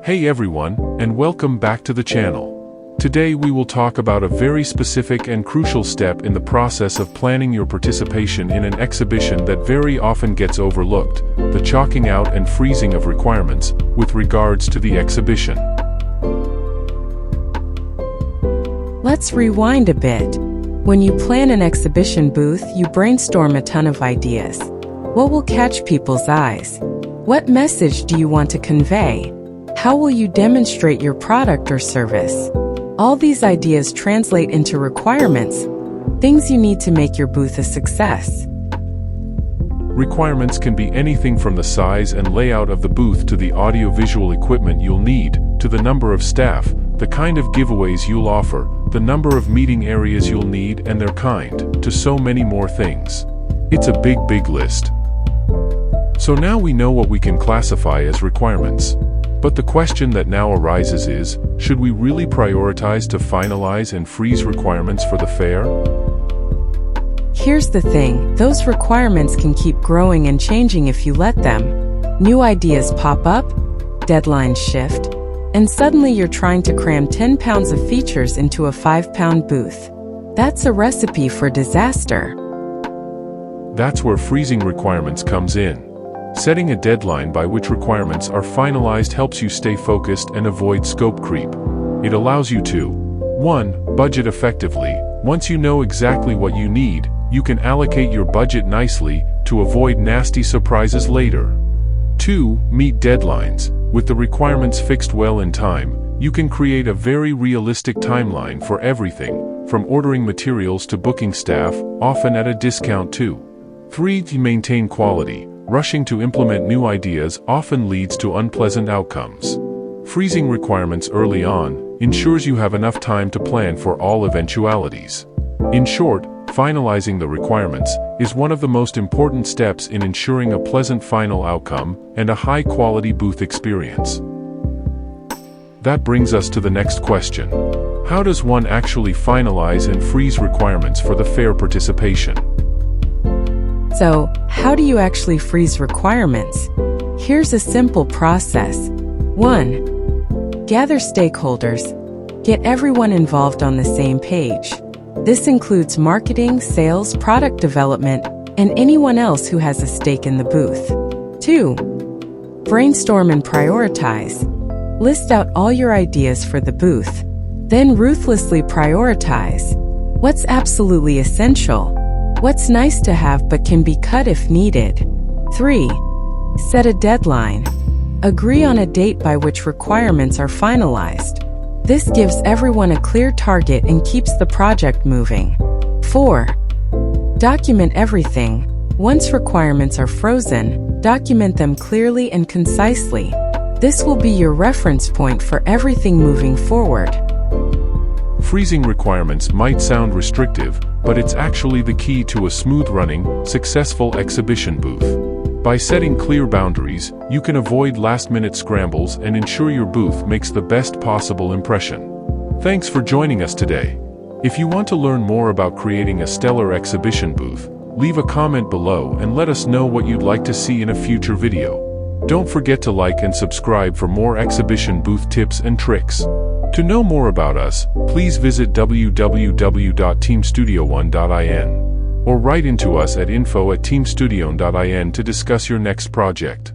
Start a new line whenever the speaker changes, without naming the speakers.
Hey everyone, and welcome back to the channel. Today we will talk about a very specific and crucial step in the process of planning your participation in an exhibition that very often gets overlooked, the chalking out and freezing of requirements with regards to the exhibition.
Let's rewind a bit. When you plan an exhibition booth, you brainstorm a ton of ideas. What will catch people's eyes? What message do you want to convey? How will you demonstrate your product or service? All these ideas translate into requirements, things you need to make your booth a success.
Requirements can be anything from the size and layout of the booth to the audio-visual equipment you'll need, to the number of staff, the kind of giveaways you'll offer, the number of meeting areas you'll need and their kind, to so many more things. It's a big list. So now we know what we can classify as requirements. But the question that now arises is, should we really prioritize to finalize and freeze requirements for the fair?
Here's the thing, those requirements can keep growing and changing if you let them. New ideas pop up, deadlines shift, and suddenly you're trying to cram 10 pounds of features into a 5-pound booth. That's a recipe for disaster.
That's where freezing requirements comes in. Setting a deadline by which requirements are finalized helps you stay focused and avoid scope creep. It allows you to 1. Budget effectively. Once you know exactly what you need, you can allocate your budget nicely to avoid nasty surprises later. 2. Meet deadlines. With the requirements fixed well in time, you can create a very realistic timeline for everything, from ordering materials to booking staff, often at a discount too. 3. To maintain quality. Rushing to implement new ideas often leads to unpleasant outcomes. Freezing requirements early on ensures you have enough time to plan for all eventualities. In short, finalizing the requirements is one of the most important steps in ensuring a pleasant final outcome and a high-quality booth experience. That brings us to the next question. How does one actually finalize and freeze requirements for the fair participation?
So, how do you actually freeze requirements? Here's a simple process. 1. Gather stakeholders. Get everyone involved on the same page. This includes marketing, sales, product development, and anyone else who has a stake in the booth. 2. Brainstorm and prioritize. List out all your ideas for the booth. Then ruthlessly prioritize. What's absolutely essential? What's nice to have but can be cut if needed? 3. Set a deadline. Agree on a date by which requirements are finalized. This gives everyone a clear target and keeps the project moving. 4. Document everything. Once requirements are frozen, document them clearly and concisely. This will be your reference point for everything moving forward.
Freezing requirements might sound restrictive, but it's actually the key to a smooth-running, successful exhibition booth. By setting clear boundaries, you can avoid last-minute scrambles and ensure your booth makes the best possible impression. Thanks for joining us today. If you want to learn more about creating a stellar exhibition booth, leave a comment below and let us know what you'd like to see in a future video. Don't forget to like and subscribe for more exhibition booth tips and tricks. To know more about us, please visit www.teamstudio1.in or write into us at info@teamstudio1.in to discuss your next project.